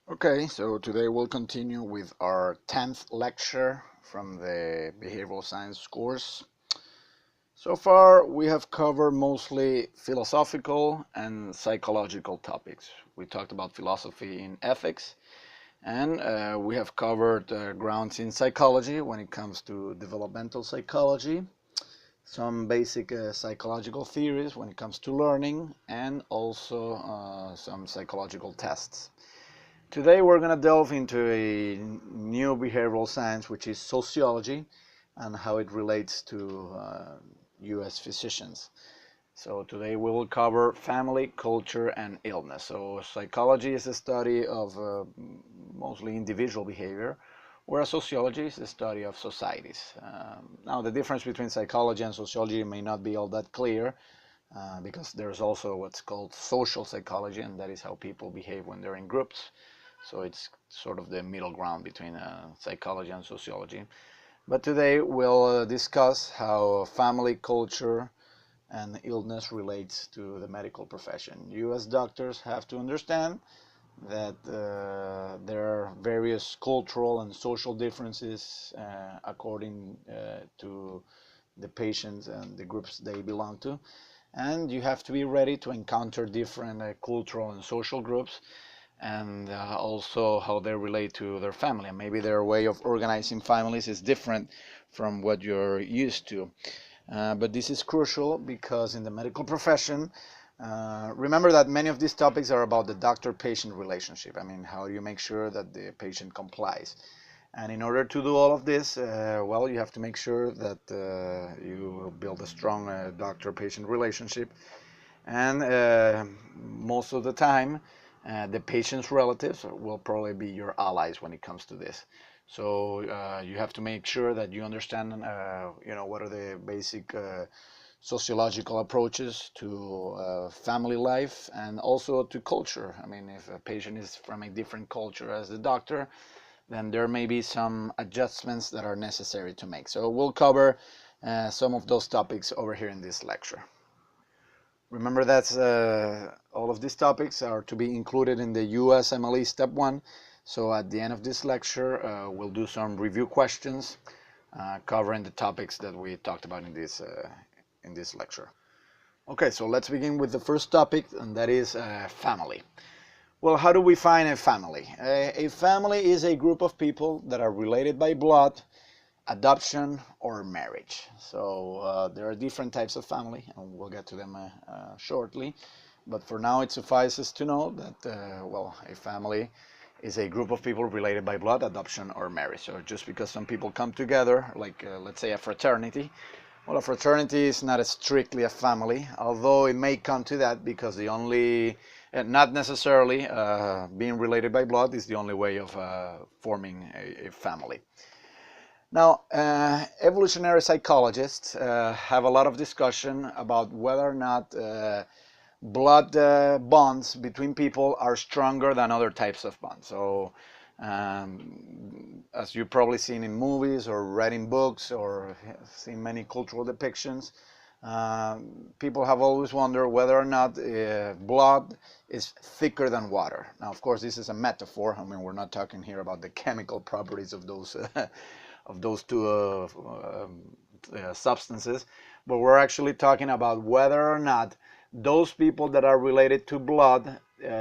Okay, so today we'll continue with our 10th lecture from the behavioral science course. So far, we have covered mostly philosophical and psychological topics. We talked about philosophy in ethics, and we have covered grounds in psychology when it comes to developmental psychology, some basic psychological theories when it comes to learning, and also some psychological tests. Today we're going to delve into a new behavioral science, which is sociology, and how it relates to U.S. physicians. So today we will cover family, culture, and illness. So psychology is the study of mostly individual behavior, whereas sociology is the study of societies. Now the difference between psychology and sociology may not be all that clear, because there's also what's called social psychology, and that is how people behave when they're in groups. So it's sort of the middle ground between psychology and sociology. But today we'll discuss how family, culture, and illness relates to the medical profession. You as doctors have to understand that there are various cultural and social differences according to the patients and the groups they belong to. And you have to be ready to encounter different cultural and social groups, and also how they relate to their family. And maybe their way of organizing families is different from what you're used to. But this is crucial because in the medical profession, remember that many of these topics are about the doctor-patient relationship. I mean, how do you make sure that the patient complies? And in order to do all of this, well, you have to make sure that you build a strong doctor-patient relationship. And most of the time, the patient's relatives will probably be your allies when it comes to this. So you have to make sure that you understand, what are the basic sociological approaches to family life and also to culture. I mean, if a patient is from a different culture as the doctor, then there may be some adjustments that are necessary to make. So we'll cover some of those topics over here in this lecture. Remember that all of these topics are to be included in the USMLE Step 1. So at the end of this lecture, we'll do some review questions covering the topics that we talked about in this lecture. Okay, so let's begin with the first topic, and that is family. Well, how do we find a family? A family is a group of people that are related by blood, adoption, or marriage. So there are different types of family, and we'll get to them shortly. But for now, it suffices to know that, a family is a group of people related by blood, adoption, or marriage. So just because some people come together, like let's say a fraternity, well, a fraternity is not strictly a family, although it may come to that because the only, not necessarily being related by blood is the only way of forming a family. Now, evolutionary psychologists have a lot of discussion about whether or not blood bonds between people are stronger than other types of bonds. So, as you've probably seen in movies or read in books or seen many cultural depictions, people have always wondered whether or not blood is thicker than water. Now, of course, this is a metaphor. I mean, we're not talking here about the chemical properties of those two substances, but we're actually talking about whether or not those people that are related to blood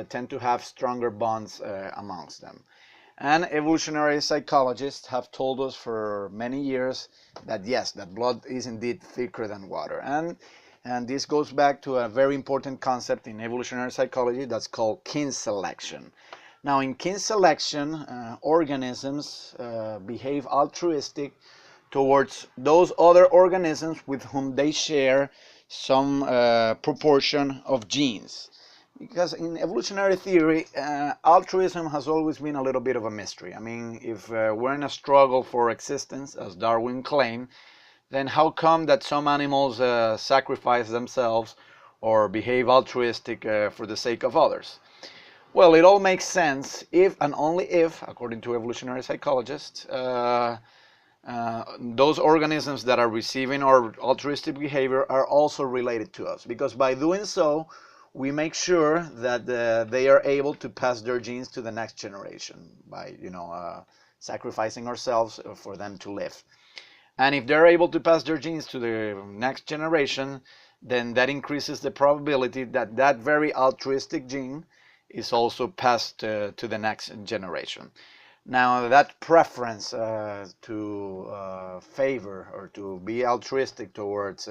tend to have stronger bonds amongst them. And evolutionary psychologists have told us for many years that yes, that blood is indeed thicker than water. And this goes back to a very important concept in evolutionary psychology that's called kin selection. Now, in kin selection, organisms behave altruistic towards those other organisms with whom they share some proportion of genes. Because in evolutionary theory, altruism has always been a little bit of a mystery. I mean, if we're in a struggle for existence, as Darwin claimed, then how come that some animals sacrifice themselves or behave altruistic for the sake of others? Well, it all makes sense if and only if, according to evolutionary psychologists, those organisms that are receiving our altruistic behavior are also related to us. Because by doing so, we make sure that they are able to pass their genes to the next generation by, sacrificing ourselves for them to live. And if they're able to pass their genes to the next generation, then that increases the probability that that very altruistic gene is also passed to the next generation. Now, that preference to favor or to be altruistic towards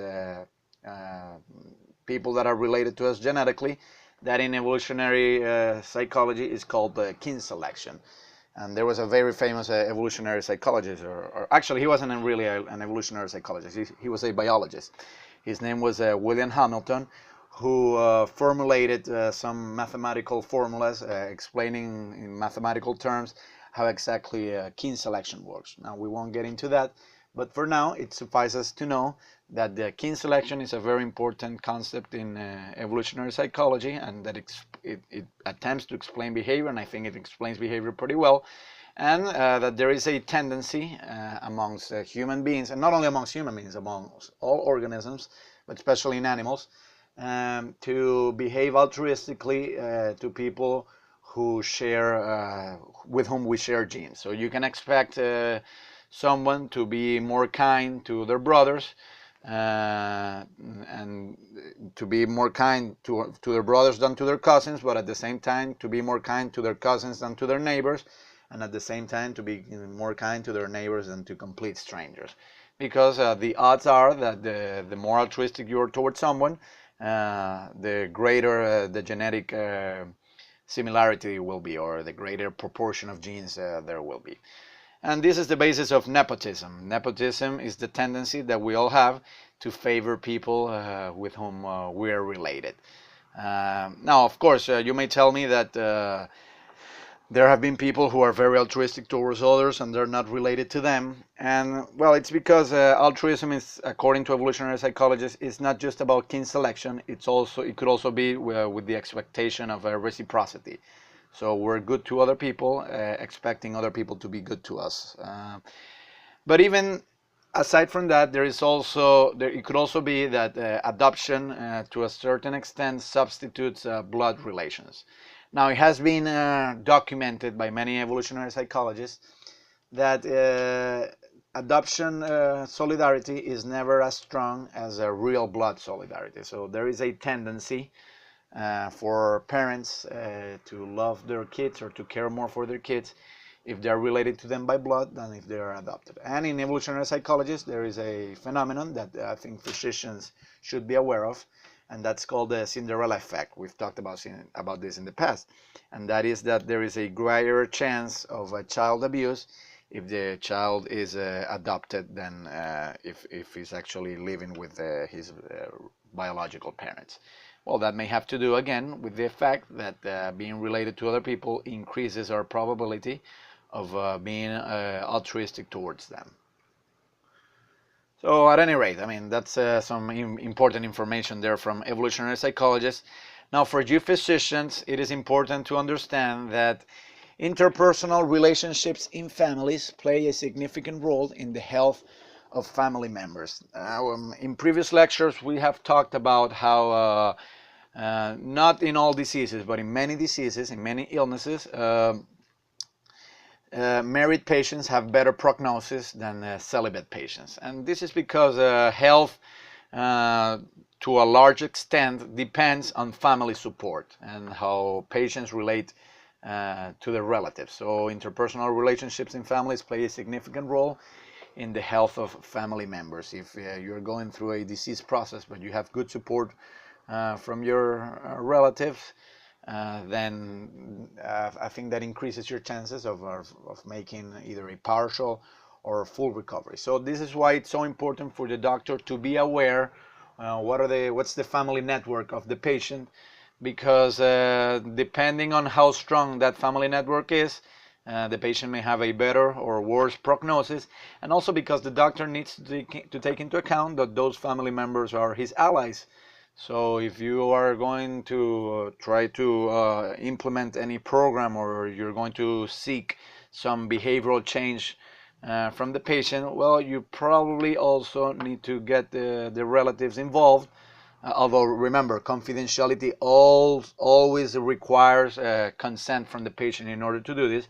people that are related to us genetically, that in evolutionary psychology is called kin selection. And there was a very famous evolutionary psychologist, or actually he wasn't really an evolutionary psychologist, he was a biologist. His name was William Hamilton, who formulated some mathematical formulas explaining in mathematical terms how exactly kin selection works. Now, we won't get into that, but for now it suffices to know that the kin selection is a very important concept in evolutionary psychology, and that it attempts to explain behavior, and I think it explains behavior pretty well, and that there is a tendency amongst human beings, and not only amongst human beings, amongst all organisms, but especially in animals, to behave altruistically to people who share, with whom we share genes. So you can expect someone to be more kind to their brothers, and to be more kind to their brothers than to their cousins, but at the same time to be more kind to their cousins than to their neighbors, and at the same time to be more kind to their neighbors than to complete strangers. Because the odds are that the more altruistic you are towards someone, the greater the genetic similarity will be, or the greater proportion of genes there will be. And this is the basis of nepotism. Nepotism is the tendency that we all have to favor people with whom we are related. Now, of course, you may tell me that there have been people who are very altruistic towards others and they're not related to them. And, well, it's because altruism is, according to evolutionary psychologists, is not just about kin selection. It could also be with the expectation of reciprocity. So we're good to other people, expecting other people to be good to us. But even aside from that, it could also be that adoption, to a certain extent, substitutes blood relations. Now, it has been documented by many evolutionary psychologists that adoption solidarity is never as strong as a real blood solidarity. So there is a tendency for parents to love their kids or to care more for their kids if they're related to them by blood than if they are adopted. And in evolutionary psychology, there is a phenomenon that I think physicians should be aware of, and that's called the Cinderella effect. We've talked about this in the past, and that is that there is a greater chance of child abuse if the child is adopted than if he's actually living with his biological parents. Well, that may have to do, again, with the fact that being related to other people increases our probability of being altruistic towards them. So at any rate, I mean, that's some important information there from evolutionary psychologists. Now, for you physicians, it is important to understand that interpersonal relationships in families play a significant role in the health of family members. In previous lectures, we have talked about how not in all diseases, but in many diseases, in many illnesses, married patients have better prognosis than celibate patients. And this is because health, to a large extent, depends on family support and how patients relate to their relatives. So interpersonal relationships in families play a significant role in the health of family members. If you're going through a disease process, but you have good support from your relatives, then I think that increases your chances of making either a partial or full recovery. So this is why it's so important for the doctor to be aware what's the family network of the patient, because depending on how strong that family network is, the patient may have a better or worse prognosis, and also because the doctor needs to take into account that those family members are his allies. So if you are going to try to implement any program, or you're going to seek some behavioral change from the patient, well, you probably also need to get the relatives involved, Although remember, confidentiality always requires consent from the patient in order to do this.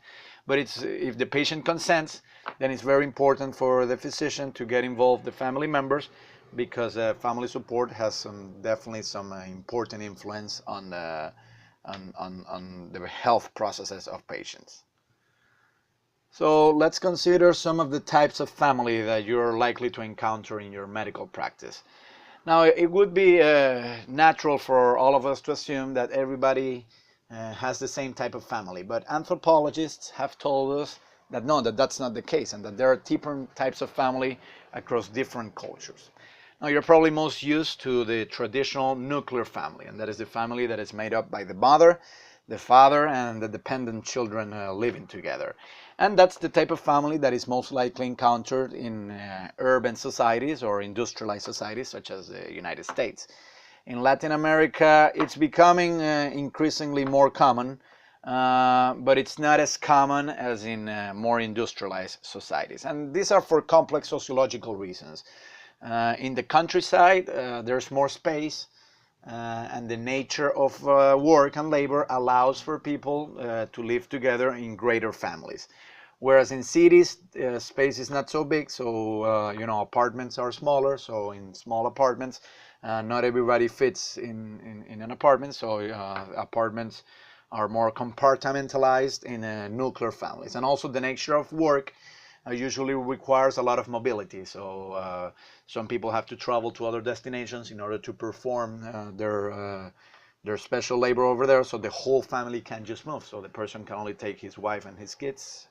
But if the patient consents, then it's very important for the physician to get involved, the family members, because family support has definitely some important influence on the health processes of patients. So let's consider some of the types of family that you're likely to encounter in your medical practice. Now, it would be natural for all of us to assume that everybody has the same type of family, but anthropologists have told us that no, that's not the case, and that there are different types of family across different cultures. Now, you're probably most used to the traditional nuclear family, and that is the family that is made up by the mother, the father, and the dependent children living together. And that's the type of family that is most likely encountered in urban societies or industrialized societies such as the United States. In Latin America, it's becoming increasingly more common, but it's not as common as in more industrialized societies. And these are for complex sociological reasons. In the countryside, there's more space, and the nature of work and labor allows for people to live together in greater families. Whereas in cities, space is not so big, so apartments are smaller. So in small apartments, not everybody fits in an apartment. So apartments are more compartmentalized in nuclear families, and also the nature of work usually requires a lot of mobility. So some people have to travel to other destinations in order to perform their special labor over there. So the whole family can't just move. So the person can only take his wife and his kids.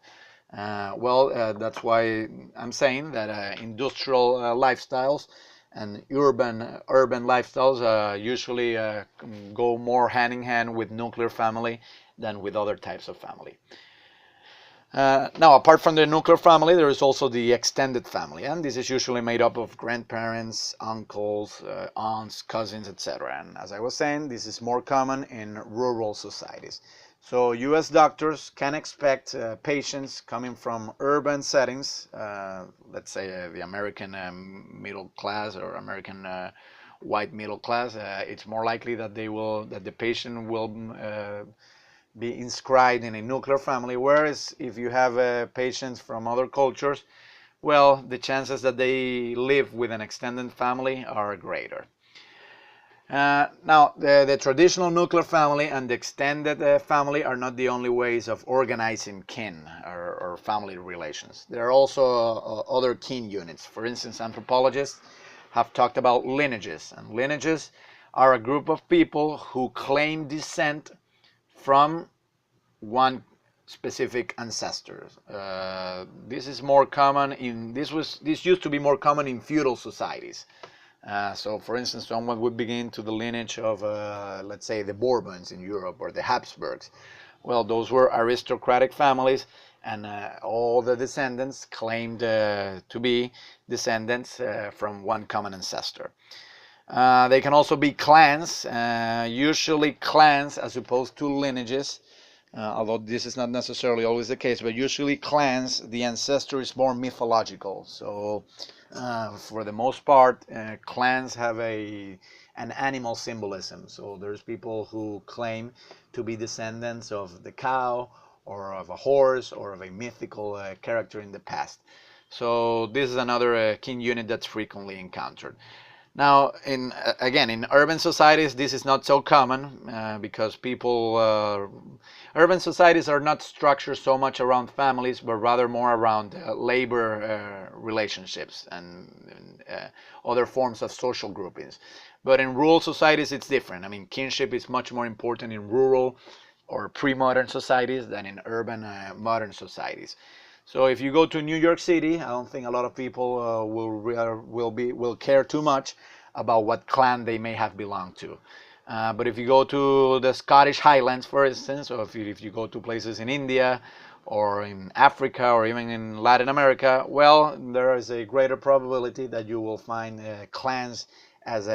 That's why I'm saying that industrial lifestyles and urban lifestyles usually go more hand in hand with nuclear family than with other types of family. Now, apart from the nuclear family, there is also the extended family, and this is usually made up of grandparents, uncles, aunts, cousins, etc. And as I was saying, this is more common in rural societies. So U.S. doctors can expect patients coming from urban settings, let's say the American middle class or American white middle class. It's more likely that the patient will be inscribed in a nuclear family, whereas if you have patients from other cultures, well, the chances that they live with an extended family are greater. Now, the traditional nuclear family and the extended family are not the only ways of organizing kin or family relations. There are also other kin units. For instance, anthropologists have talked about lineages, and lineages are a group of people who claim descent from one specific ancestor. This is more common this used to be more common in feudal societies. So, for instance, someone would begin to the lineage of, let's say, the Bourbons in Europe or the Habsburgs. Well, those were aristocratic families, and all the descendants claimed to be descendants from one common ancestor. They can also be clans, usually clans as opposed to lineages. Although this is not necessarily always the case, but usually clans, the ancestor is more mythological. So for the most part, clans have an animal symbolism. So there's people who claim to be descendants of the cow or of a horse or of a mythical character in the past. So this is another kin unit that's frequently encountered. Now, in urban societies, this is not so common because urban societies are not structured so much around families, but rather more around labor relationships and other forms of social groupings. But in rural societies, it's different. I mean, kinship is much more important in rural or pre-modern societies than in urban modern societies. So if you go to New York City, I don't think a lot of people will care too much about what clan they may have belonged to. But if you go to the Scottish Highlands, for instance, or if you go to places in India or in Africa or even in Latin America, well, there is a greater probability that you will find clans as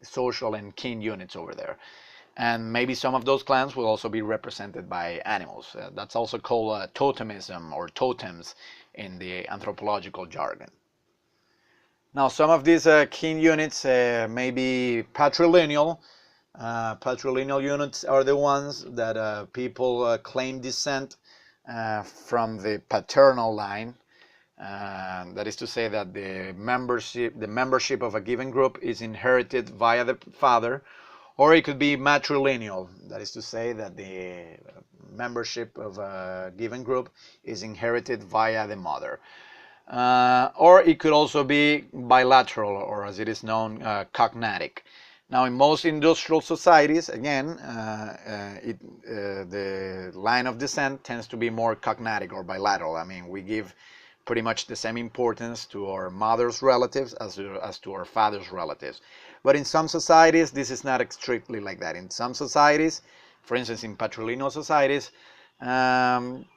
social and kin units over there. And maybe some of those clans will also be represented by animals. That's also called totemism or totems in the anthropological jargon. Now, some of these kin units may be patrilineal. Patrilineal units are the ones that people claim descent from the paternal line. That is to say that the membership of a given group is inherited via the father, or it could be matrilineal. That is to say that the membership of a given group is inherited via the mother. Or it could also be bilateral, or as it is known, cognatic. Now, in most industrial societies, again, the line of descent tends to be more cognatic or bilateral. I mean, we give pretty much the same importance to our mother's relatives as to our father's relatives. But in some societies, this is not strictly like that. In some societies, for instance, in patrilineal societies,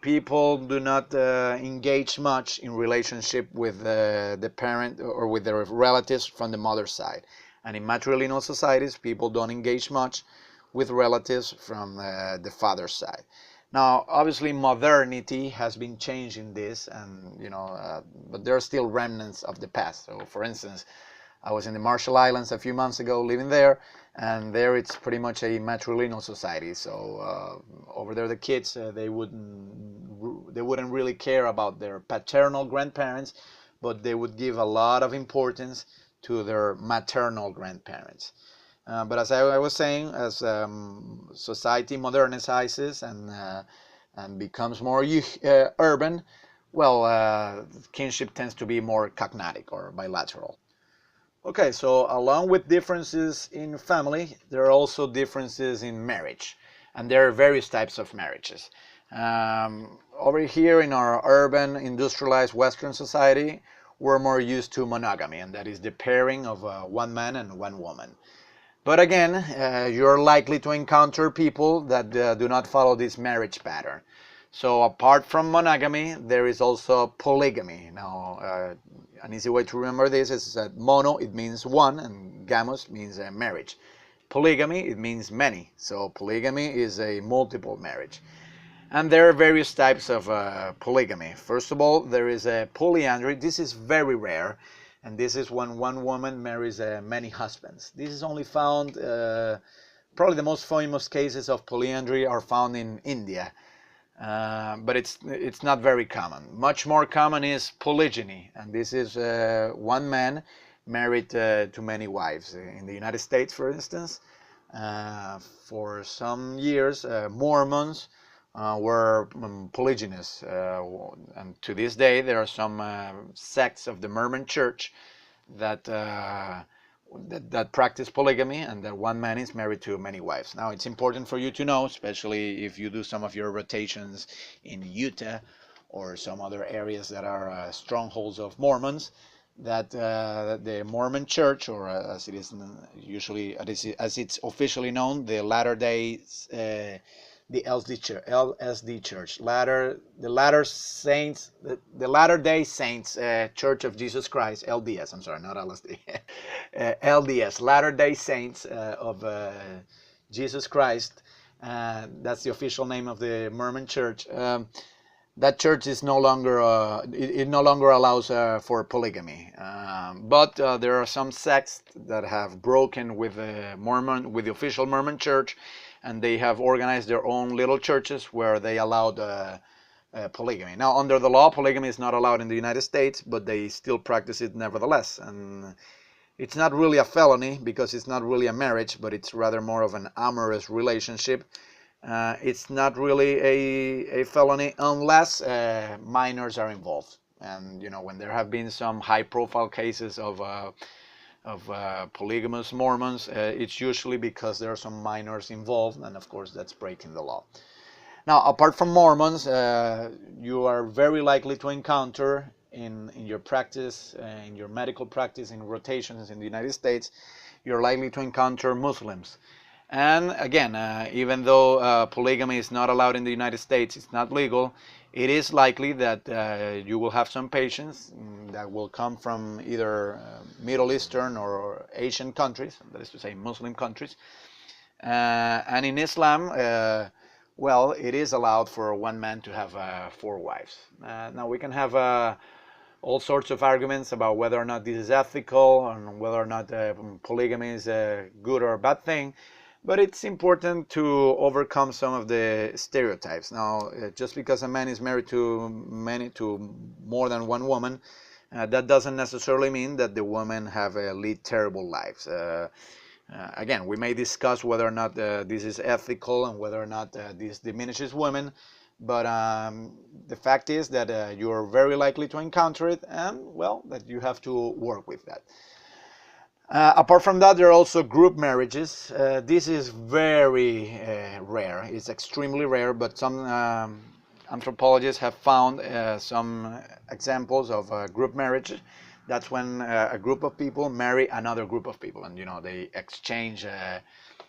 people do not engage much in relationship with the parent or with their relatives from the mother's side. And in matrilineal societies, people don't engage much with relatives from the father's side. Now, obviously, modernity has been changing this, and but there are still remnants of the past. So, for instance, I was in the Marshall Islands a few months ago, living there, and there it's pretty much a matrilineal society. So over there, the kids they wouldn't really care about their paternal grandparents, but they would give a lot of importance to their maternal grandparents. But as I was saying, as society modernizes and becomes more urban, well, kinship tends to be more cognatic or bilateral. Okay, so along with differences in family, there are also differences in marriage, and there are various types of marriages. Over here in our urban, industrialized Western society, we're more used to monogamy, and that is the pairing of one man and one woman. But again, you're likely to encounter people that do not follow this marriage pattern. So apart from monogamy, there is also polygamy. Now, an easy way to remember this is that mono, it means one, and gamos means marriage. Polygamy, it means many. So polygamy is a multiple marriage. And there are various types of polygamy. First of all, there is a polyandry. This is very rare, and this is when one woman marries many husbands. This is only found, probably the most famous cases of polyandry are found in India, but it's not very common. Much more common is polygyny, and this is one man married to many wives. In the United States, for instance, for some years, Mormons were polygynous, and to this day there are some sects of the Mormon Church that that practice polygamy, and that one man is married to many wives. Now, it's important for you to know, especially if you do some of your rotations in Utah or some other areas that are strongholds of Mormons, that the Mormon Church, or as it is usually as it's officially known, the Latter-day the LSD Church, the Latter-day Saints Church of Jesus Christ, LDS. I'm sorry, not LSD. LDS, Latter-day Saints of Jesus Christ. That's the official name of the Mormon Church. That church is no longer it no longer allows for polygamy, but there are some sects that have broken with the official Mormon Church, and they have organized their own little churches where they allowed polygamy. Now, under the law, polygamy is not allowed in the United States, but they still practice it nevertheless. And it's not really a felony because it's not really a marriage, but it's rather more of an amorous relationship. It's not really a felony unless minors are involved. And when there have been some high-profile cases of polygamous Mormons, it's usually because there are some minors involved, and of course that's breaking the law. Now, apart from Mormons, you are very likely to encounter in your practice, in your medical practice, in rotations in the United States, you're likely to encounter Muslims. And again, even though polygamy is not allowed in the United States, it's not legal, it is likely that you will have some patients that will come from either Middle Eastern or Asian countries, that is to say Muslim countries. And in Islam, well, it is allowed for one man to have 4 wives. Now we can have all sorts of arguments about whether or not this is ethical and whether or not polygamy is a good or a bad thing. But it's important to overcome some of the stereotypes. Now, just because a man is married to more than one woman, that doesn't necessarily mean that the women have lead terrible lives. Again, we may discuss whether or not this is ethical and whether or not this diminishes women, but the fact is that you're very likely to encounter it, and well, that you have to work with that. Apart from that, there are also group marriages. This is very rare. It's extremely rare, but some anthropologists have found some examples of group marriage. That's when a group of people marry another group of people, and they exchange.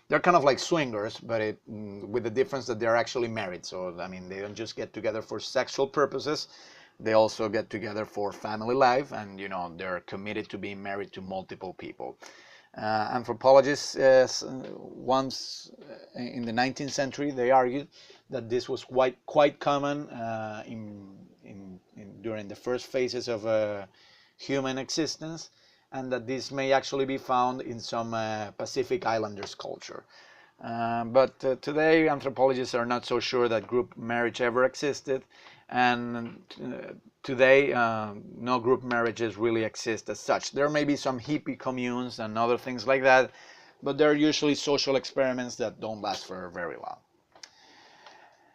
They're kind of like swingers, but with the difference that they're actually married. So I mean, they don't just get together for sexual purposes. They also get together for family life, and they're committed to being married to multiple people. Anthropologists once in the 19th century they argued that this was quite common during the first phases of human existence, and that this may actually be found in some Pacific Islanders culture. But today anthropologists are not so sure that group marriage ever existed, and today no group marriages really exist as such. There may be some hippie communes and other things like that, but they're usually social experiments that don't last for very long.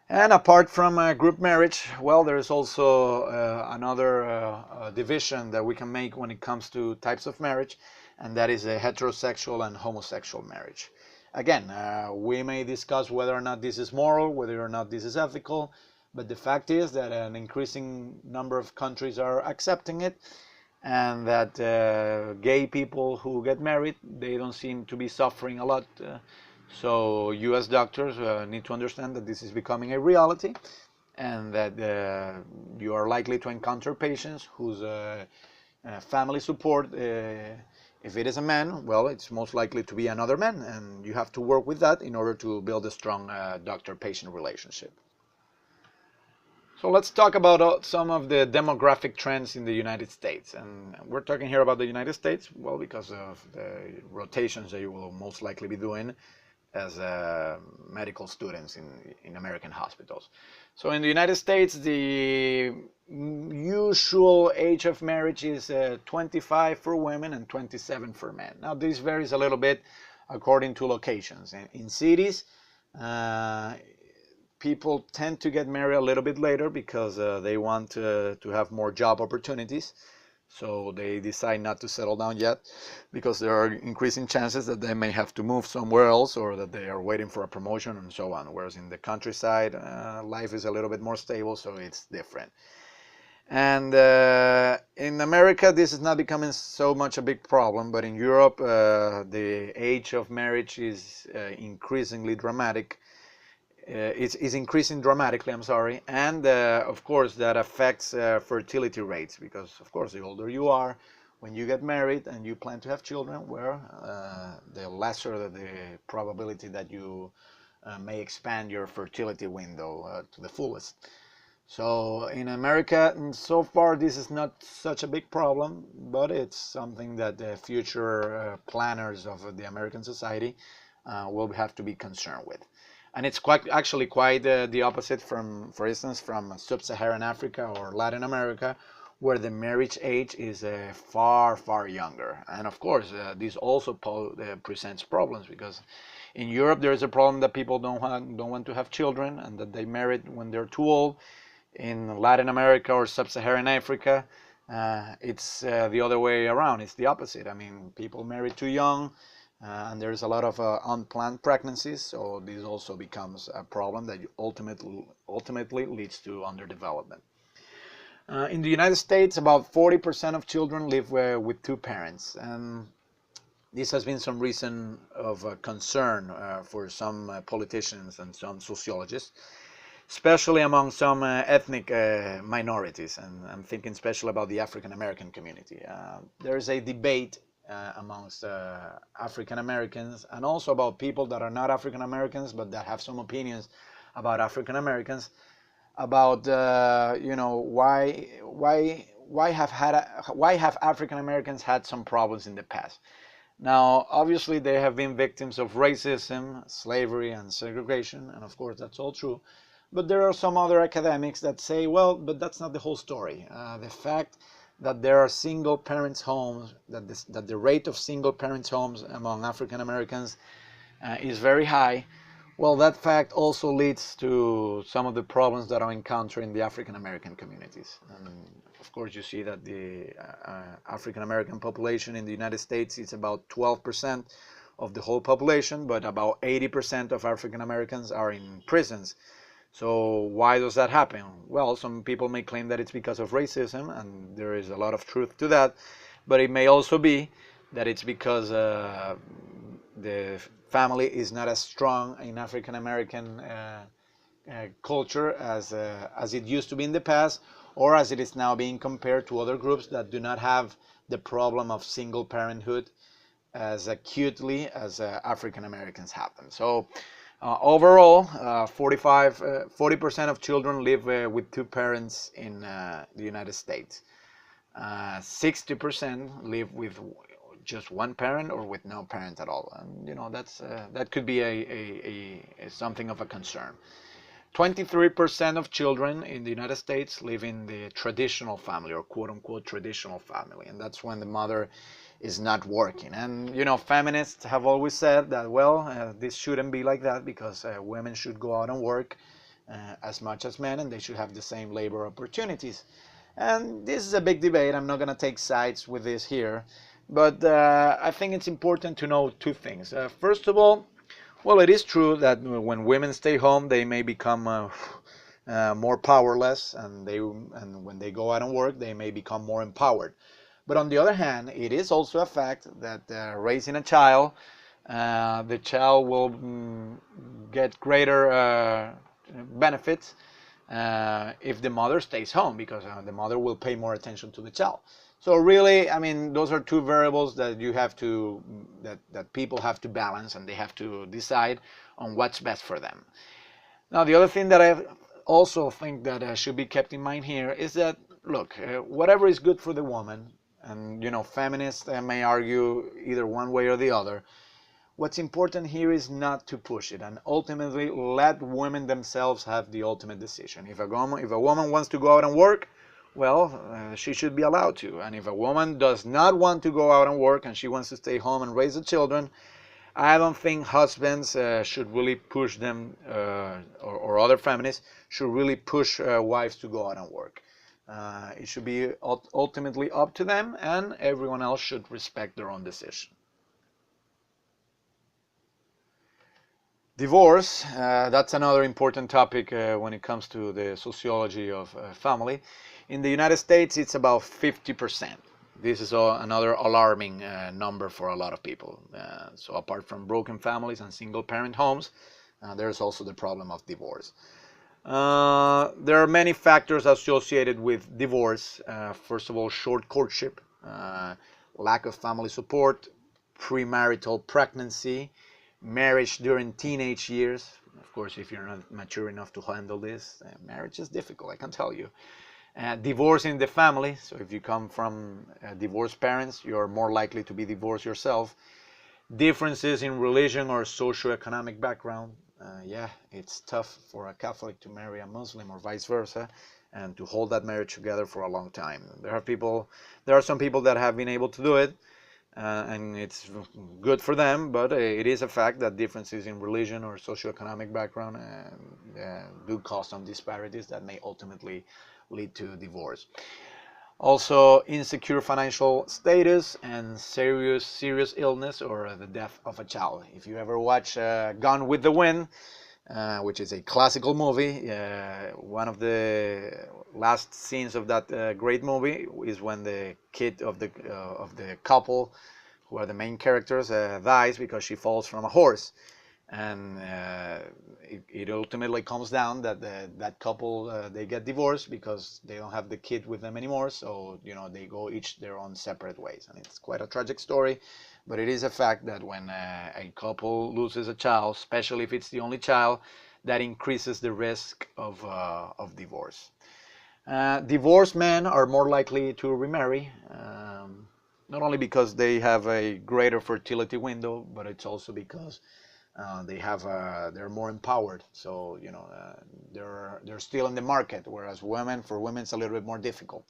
And apart from group marriage, well, there's also another division that we can make when it comes to types of marriage, and that is a heterosexual and homosexual marriage. Again, we may discuss whether or not this is moral, whether or not this is ethical, but the fact is that an increasing number of countries are accepting it, and that gay people who get married, they don't seem to be suffering a lot. So US doctors need to understand that this is becoming a reality, and that you are likely to encounter patients whose family support, if it is a man, well, it's most likely to be another man, and you have to work with that in order to build a strong doctor-patient relationship. So let's talk about some of the demographic trends in the United States. And we're talking here about the United States, well, because of the rotations that you will most likely be doing as medical students in American hospitals. So in the United States, the usual age of marriage is 25 for women and 27 for men. Now this varies a little bit according to locations. In cities, people tend to get married a little bit later because they want to have more job opportunities. So they decide not to settle down yet because there are increasing chances that they may have to move somewhere else, or that they are waiting for a promotion and so on. Whereas in the countryside, life is a little bit more stable, so it's different. And in America, this is not becoming so much a big problem, but in Europe, the age of marriage is increasingly dramatic. It's increasing dramatically, I'm sorry, and of course that affects fertility rates, because of course the older you are when you get married and you plan to have children, well, the lesser the probability that you may expand your fertility window to the fullest. So in America, so far this is not such a big problem, but it's something that the future planners of the American society will have to be concerned with. And it's actually quite the opposite from, for instance, from sub-Saharan Africa or Latin America, where the marriage age is far younger. And of course, this also presents problems, because in Europe there is a problem that people don't want to have children, and that they marry when they're too old. In Latin America or sub-Saharan Africa, it's the other way around. It's the opposite. I mean, people marry too young. And there's a lot of unplanned pregnancies, so this also becomes a problem that ultimately leads to underdevelopment. In the United States, about 40% of children live with two parents, and this has been some reason of concern for some politicians and some sociologists, especially among some ethnic minorities, and I'm thinking especially about the African American community. There is a debate amongst African Americans, and also about people that are not African Americans but that have some opinions about African Americans, about why why have African Americans had some problems in the past? Now, obviously, they have been victims of racism, slavery, and segregation, and of course, that's all true. But there are some other academics that say, well, but that's not the whole story. The fact that there are single parents homes, that the rate of single parents homes among African Americans is very high, well, that fact also leads to some of the problems that are encountered in the African American communities. And of course, you see that the African American population in the United States is about 12% of the whole population, but about 80% of African Americans are in prisons. So why does that happen? Well, some people may claim that it's because of racism, and there is a lot of truth to that, but it may also be that it's because the family is not as strong in African American culture as it used to be in the past, or as it is now being compared to other groups that do not have the problem of single parenthood as acutely as African Americans have them. So overall, 40% of children live with two parents in the United States. 60% live with just one parent or with no parent at all, and that could be a something of a concern. 23% of children in the United States live in the traditional family, or quote unquote traditional family, and that's when the mother is not working. And feminists have always said that, well, this shouldn't be like that, because women should go out and work as much as men, and they should have the same labor opportunities. And this is a big debate. I'm not going to take sides with this here, but I think it's important to know two things. First of all, well, it is true that when women stay home, they may become more powerless, and when they go out and work, they may become more empowered. But on the other hand, it is also a fact that raising a child, the child will get greater benefits if the mother stays home, because the mother will pay more attention to the child. So really, I mean, those are two variables that that people have to balance, and they have to decide on what's best for them. Now, the other thing that I also think that should be kept in mind here is that, look, whatever is good for the woman, and feminists may argue either one way or the other, what's important here is not to push it, and ultimately let women themselves have the ultimate decision. If a woman wants to go out and work, well, she should be allowed to. And if a woman does not want to go out and work, and she wants to stay home and raise the children, I don't think husbands should really push them, or other feminists should really push wives to go out and work. It should be ultimately up to them, and everyone else should respect their own decision. Divorce, that's another important topic when it comes to the sociology of family. In the United States, it's about 50%. This is another alarming number for a lot of people. So apart from broken families and single parent homes, there's also the problem of divorce. There are many factors associated with divorce. First of all, short courtship, lack of family support, premarital pregnancy, marriage during teenage years. Of course, if you're not mature enough to handle this, marriage is difficult, I can tell you. Divorce in the family, so if you come from divorced parents, you're more likely to be divorced yourself. Differences in religion or socioeconomic background. Yeah, it's tough for a Catholic to marry a Muslim or vice versa, and to hold that marriage together for a long time. There are some people that have been able to do it, and it's good for them, but it is a fact that differences in religion or socioeconomic background do cause some disparities that may ultimately lead to divorce. Also, insecure financial status and serious illness or the death of a child. If you ever watch Gone with the Wind, which is a classical movie, one of the last scenes of that great movie is when the kid of the couple, who are the main characters, dies because she falls from a horse. And it ultimately comes down that that couple, they get divorced because they don't have the kid with them anymore. So they go each their own separate ways, and it's quite a tragic story. But it is a fact that when a couple loses a child, especially if it's the only child, that increases the risk of divorce. Divorced men are more likely to remarry, not only because they have a greater fertility window, but it's also because they're more empowered. So they're still in the market, whereas for women it's a little bit more difficult.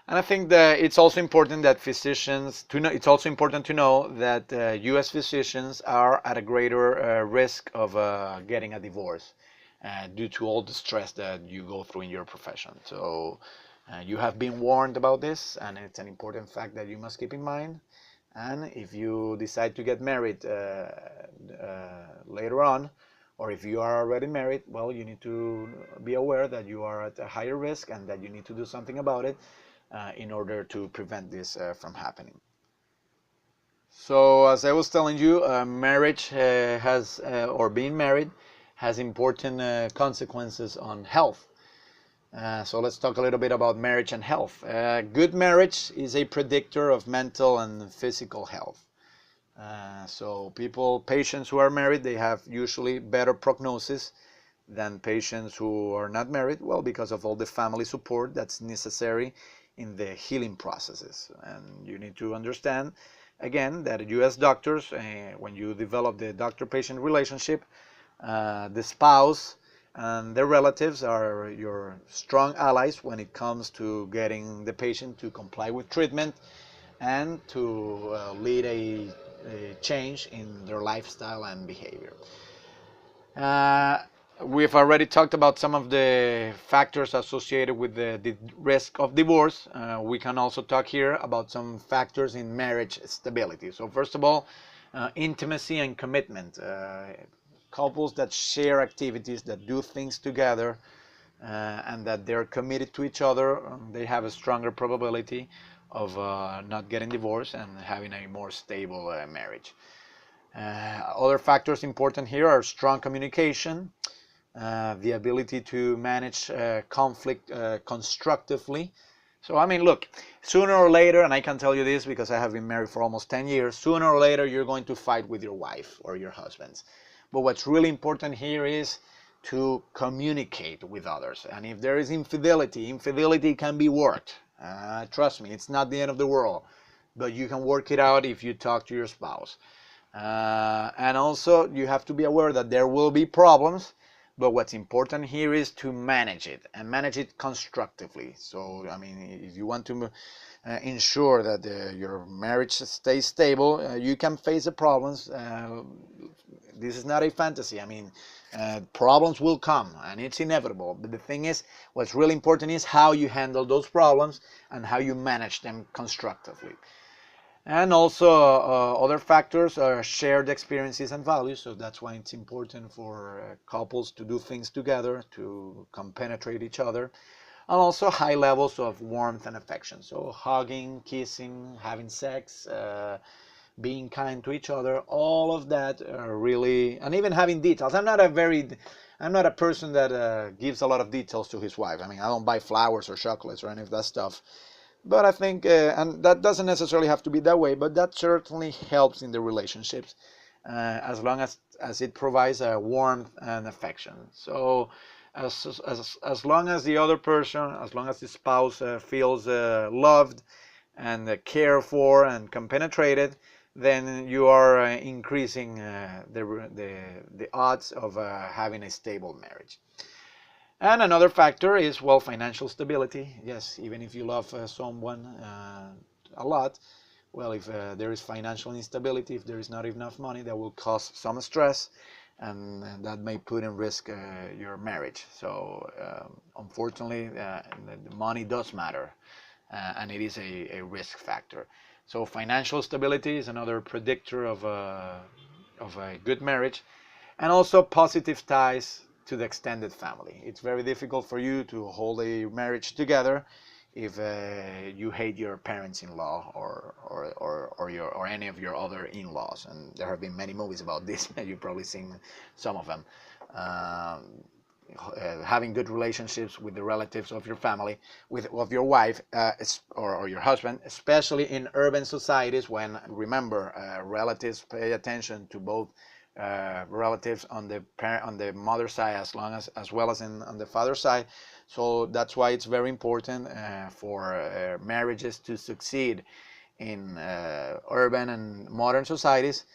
And I think that it's also important that it's also important to know that U.S. physicians are at a greater risk of getting a divorce due to all the stress that you go through in your profession. So you have been warned about this, and it's an important fact that you must keep in mind. And if you decide to get married later on, or if you are already married, well, you need to be aware that you are at a higher risk and that you need to do something about it in order to prevent this from happening. So, as I was telling you, marriage or being married has important consequences on health. So let's talk a little bit about marriage and health. Good marriage is a predictor of mental and physical health. So patients who are married, they have usually better prognosis than patients who are not married, well, because of all the family support that's necessary in the healing processes. And you need to understand, again, that U.S. doctors, when you develop the doctor-patient relationship, the spouse and their relatives are your strong allies when it comes to getting the patient to comply with treatment and to lead a change in their lifestyle and behavior. Uh, we've already talked about some of the factors associated with the risk of divorce. We can also talk here about some factors in marriage stability. So first of all, intimacy and commitment. Couples that share activities, that do things together, and that they're committed to each other, they have a stronger probability of not getting divorced and having a more stable marriage. Other factors important here are strong communication, the ability to manage conflict constructively. So, I mean, look, sooner or later, and I can tell you this because I have been married for almost 10 years, sooner or later you're going to fight with your wife or your husband. But what's really important here is to communicate with others. And if there is infidelity, infidelity can be worked. Trust me, it's not the end of the world. But you can work it out if you talk to your spouse. And also, you have to be aware that there will be problems, but what's important here is to manage it and manage it constructively. So, I mean, if you want to ensure that your marriage stays stable, you can face the problems. This is not a fantasy. I mean, problems will come and it's inevitable. But the thing is, what's really important is how you handle those problems and how you manage them constructively. And also other factors are shared experiences and values. So that's why it's important for couples to do things together, to compenetrate each other. And also high levels of warmth and affection. So hugging, kissing, having sex, being kind to each other, all of that really, and even having details. I'm not a person that gives a lot of details to his wife. I mean, I don't buy flowers or chocolates or any of that stuff. But I think, and that doesn't necessarily have to be that way, but that certainly helps in the relationships as long as it provides a warmth and affection. So as long as the other person, as long as the spouse feels loved and cared for and compenetrated, then you are increasing the odds of having a stable marriage. And another factor is, well, financial stability. Yes, even if you love someone a lot, well, if there is financial instability, if there is not enough money, that will cause some stress, and that may put in risk your marriage. So, unfortunately, the money does matter, and it is a risk factor. So, financial stability is another predictor of a good marriage, and also positive ties to the extended family. It's very difficult for you to hold a marriage together if you hate your parents-in-law or any of your other in-laws. And there have been many movies about this. You've probably seen some of them. Having good relationships with the relatives of your family, of your wife or your husband, especially in urban societies when, remember, relatives pay attention to both relatives on the mother side as well as on the father side. So that's why it's very important for marriages to succeed in urban and modern societies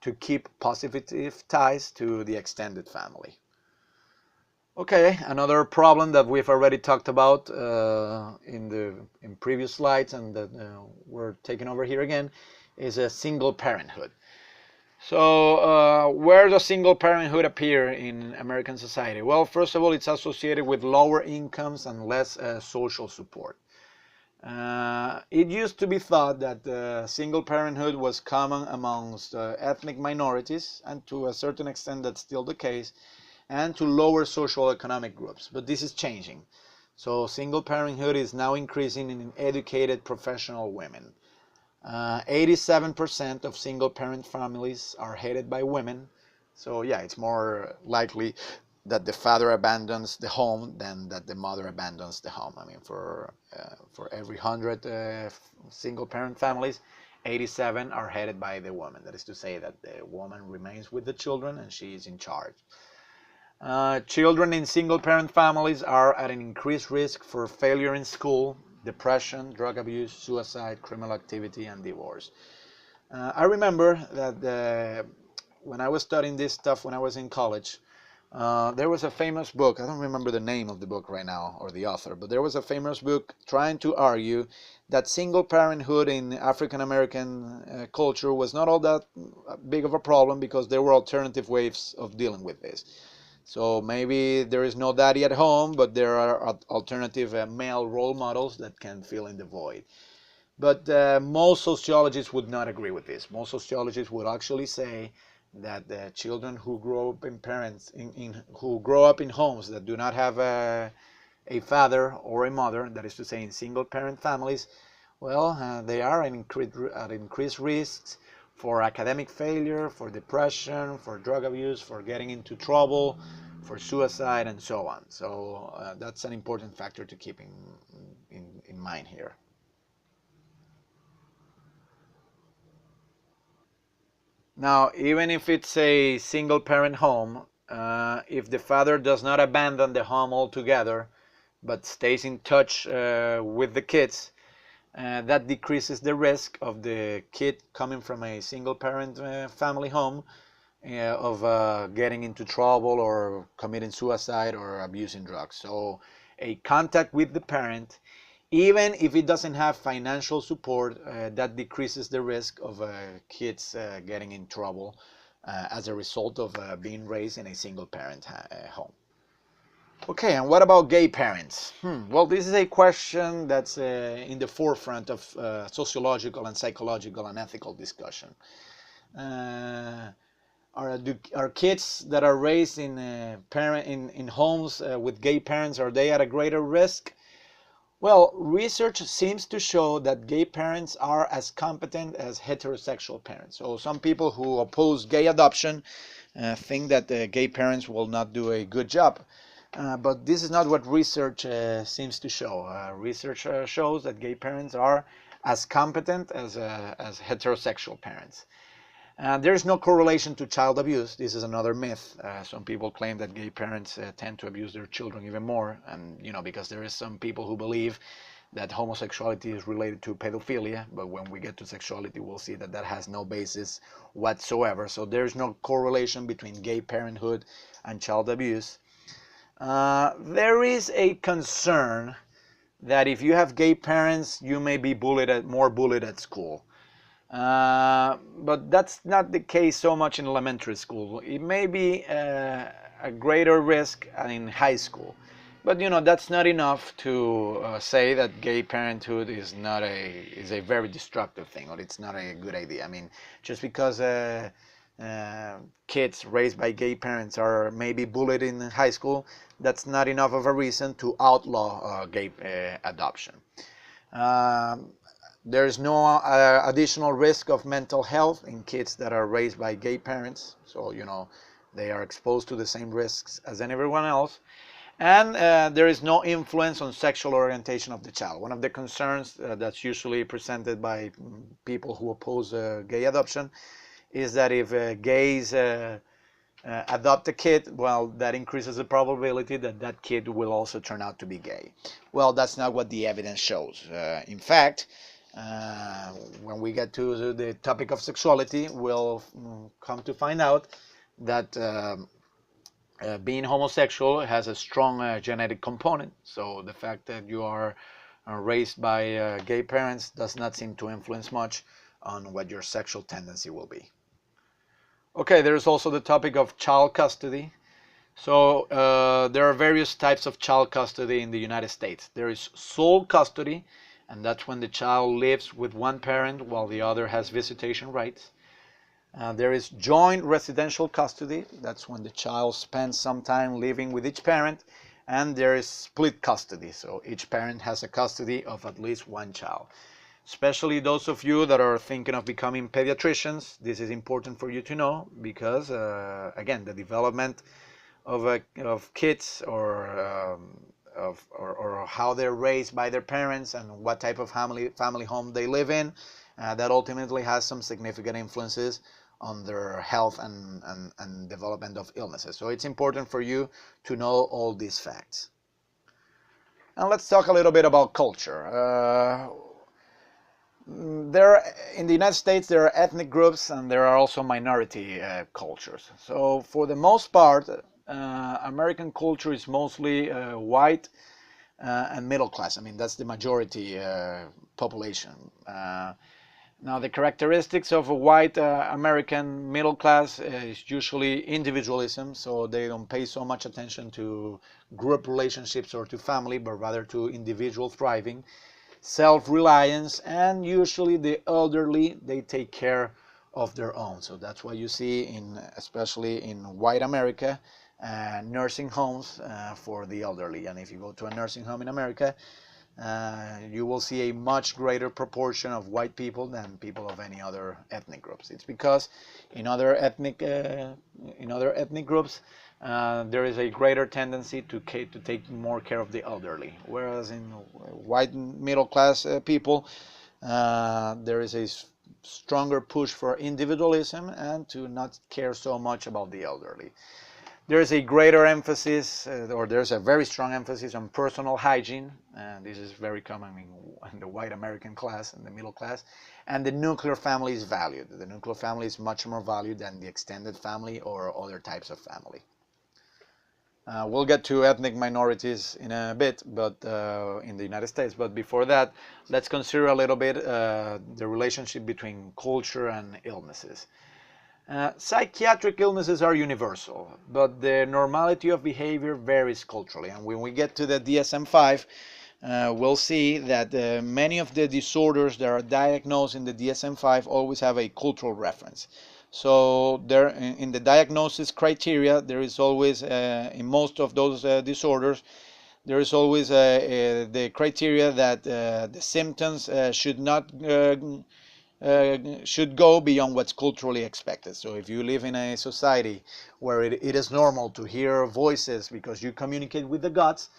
to keep positive ties to the extended family. Okay, another problem that we've already talked about in previous slides and that we're taking over here again is a single parenthood. So where does single parenthood appear in American society? Well, first of all, it's associated with lower incomes and less social support. It used to be thought that single parenthood was common amongst ethnic minorities, and to a certain extent that's still the case, and to lower social economic groups. But this is changing. So single parenthood is now increasing in educated professional women. 87% of single parent families are headed by women. So yeah, it's more likely that the father abandons the home than that the mother abandons the home. I mean, for every 100 single parent families, 87 are headed by the woman. That is to say that the woman remains with the children and she is in charge. Children in single parent families are at an increased risk for failure in school, depression, drug abuse, suicide, criminal activity, and divorce. I remember that when I was studying this stuff when I was in college, there was a famous book. I don't remember the name of the book right now or the author, but there was a famous book trying to argue that single parenthood in African American culture was not all that big of a problem because there were alternative ways of dealing with this. So maybe there is no daddy at home, but there are alternative male role models that can fill in the void. But most sociologists would not agree with this. Most sociologists would actually say that the children who grow up in who grow up in homes that do not have a father or a mother, that is to say in single parent families, well, they are at increased risks for academic failure, for depression, for drug abuse, for getting into trouble, for suicide, and so on. So that's an important factor to keep in mind here. Now, even if it's a single parent home, if the father does not abandon the home altogether, but stays in touch with the kids, that decreases the risk of the kid coming from a single parent family home of getting into trouble or committing suicide or abusing drugs. So a contact with the parent, even if it doesn't have financial support, that decreases the risk of kids getting in trouble as a result of being raised in a single parent home. Okay, and what about gay parents? Well, this is a question that's in the forefront of sociological and psychological and ethical discussion. Uh, are kids that are raised in in homes with gay parents, are they at a greater risk? Well, research seems to show that gay parents are as competent as heterosexual parents. So some people who oppose gay adoption think that gay parents will not do a good job. But this is not what research seems to show. Research shows that gay parents are as competent as heterosexual parents. There's no correlation to child abuse. This is another myth. Some people claim that gay parents tend to abuse their children even more, and because there is some people who believe that homosexuality is related to pedophilia, but when we get to sexuality, we'll see that that has no basis whatsoever. So there's no correlation between gay parenthood and child abuse. There is a concern that if you have gay parents, you may be more bullied at school. But that's not the case so much in elementary school. It may be a greater risk in high school. But that's not enough to say that gay parenthood is a very destructive thing, or it's not a good idea. I mean, just because kids raised by gay parents are maybe bullied in high school, that's not enough of a reason to outlaw gay adoption. There's no additional risk of mental health in kids that are raised by gay parents. So, they are exposed to the same risks as everyone else. And there is no influence on sexual orientation of the child. One of the concerns that's usually presented by people who oppose gay adoption is that if gays adopt a kid, well, that increases the probability that that kid will also turn out to be gay. Well, that's not what the evidence shows. In fact, when we get to the topic of sexuality, we'll come to find out that being homosexual has a strong genetic component. So the fact that you are raised by gay parents does not seem to influence much on what your sexual tendency will be. Okay, there's also the topic of child custody. So there are various types of child custody in the United States. There is sole custody, and that's when the child lives with one parent while the other has visitation rights. There is joint residential custody. That's when the child spends some time living with each parent. And there is split custody. So each parent has a custody of at least one child. Especially those of you that are thinking of becoming pediatricians, this is important for you to know because, again, the development of kids or how they're raised by their parents and what type of family home they live in, that ultimately has some significant influences on their health and development of illnesses. So it's important for you to know all these facts. And let's talk a little bit about culture. In the United States, there are ethnic groups and there are also minority cultures. So for the most part, American culture is mostly white and middle class. I mean, that's the majority population. Now, the characteristics of a white American middle class is usually individualism, so they don't pay so much attention to group relationships or to family, but rather to individual thriving, self-reliance, and usually the elderly, they take care of their own. So that's why you see, especially in white America, nursing homes for the elderly. And if you go to a nursing home in America, you will see a much greater proportion of white people than people of any other ethnic groups. It's because in other ethnic groups there is a greater tendency to take more care of the elderly, whereas in white middle class people there is a stronger push for individualism and to not care so much about the elderly. There's a greater emphasis, or there's a very strong emphasis on personal hygiene. This is very common in the white American class and the middle class. And the nuclear family is valued. The nuclear family is much more valued than the extended family or other types of family. We'll get to ethnic minorities in a bit, but in the United States. But before that, let's consider a little bit the relationship between culture and illnesses. Psychiatric illnesses are universal, but the normality of behavior varies culturally. And when we get to the DSM-5, we'll see that many of the disorders that are diagnosed in the DSM-5 always have a cultural reference. So there, in the diagnosis criteria, there is always, in most of those disorders, there is always the criteria that the symptoms should go beyond what's culturally expected. So if you live in a society where it is normal to hear voices because you communicate with the gods,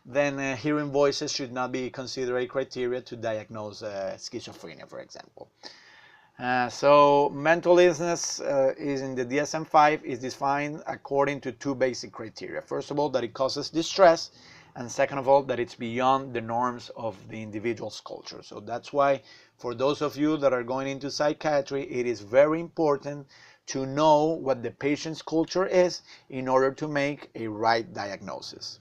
then hearing voices should not be considered a criteria to diagnose schizophrenia, for example. So mental illness is in the DSM-5 is defined according to two basic criteria. First of all, that it causes distress, and second of all, that it's beyond the norms of the individual's culture. So that's why for those of you that are going into psychiatry, it is very important to know what the patient's culture is in order to make a right diagnosis.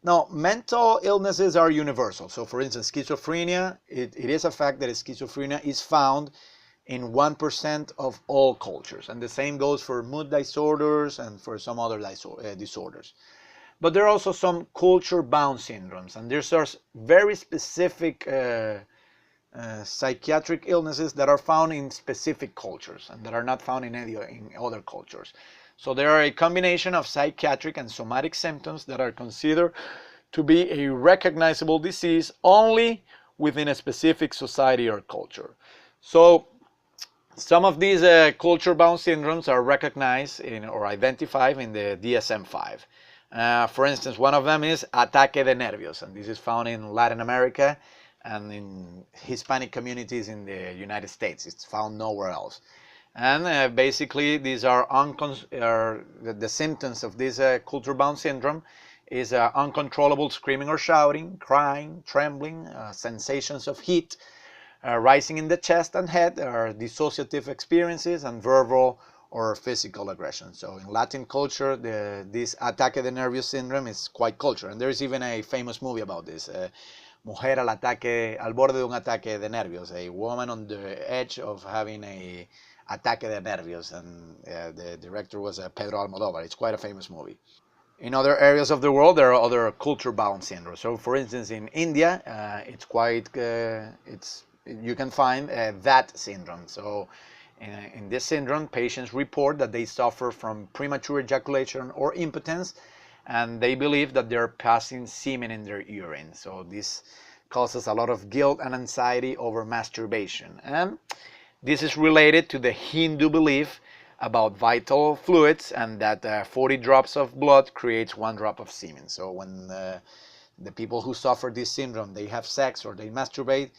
Now, mental illnesses are universal. So for instance, schizophrenia, it is a fact that schizophrenia is found in 1% of all cultures. And the same goes for mood disorders and for some other disorders. But there are also some culture-bound syndromes, and there's very specific psychiatric illnesses that are found in specific cultures and that are not found in other cultures. So there are a combination of psychiatric and somatic symptoms that are considered to be a recognizable disease only within a specific society or culture. So some of these culture-bound syndromes are recognized or identified in the DSM-5. For instance, one of them is ataque de nervios, and this is found in Latin America and in Hispanic communities in the United States. It's found nowhere else. And basically, these are the symptoms of this culture-bound syndrome is uncontrollable screaming or shouting, crying, trembling, sensations of heat, rising in the chest and head, are dissociative experiences, and verbal or physical aggression. So in Latin culture, this ataque de nervios syndrome is quite cultural, and there is even a famous movie about this. Mujer al borde de un ataque de nervios, a woman on the edge of having a ataque de nervios, and the director was Pedro Almodovar. It's quite a famous movie. In other areas of the world, there are other culture-bound syndromes. So, for instance, in India, you can find that syndrome. So, in this syndrome, patients report that they suffer from premature ejaculation or impotence, and they believe that they're passing semen in their urine. So, this causes a lot of guilt and anxiety over masturbation. And this is related to the Hindu belief about vital fluids, and that 40 drops of blood creates 1 drop of semen. So when the people who suffer this syndrome, they have sex or they masturbate,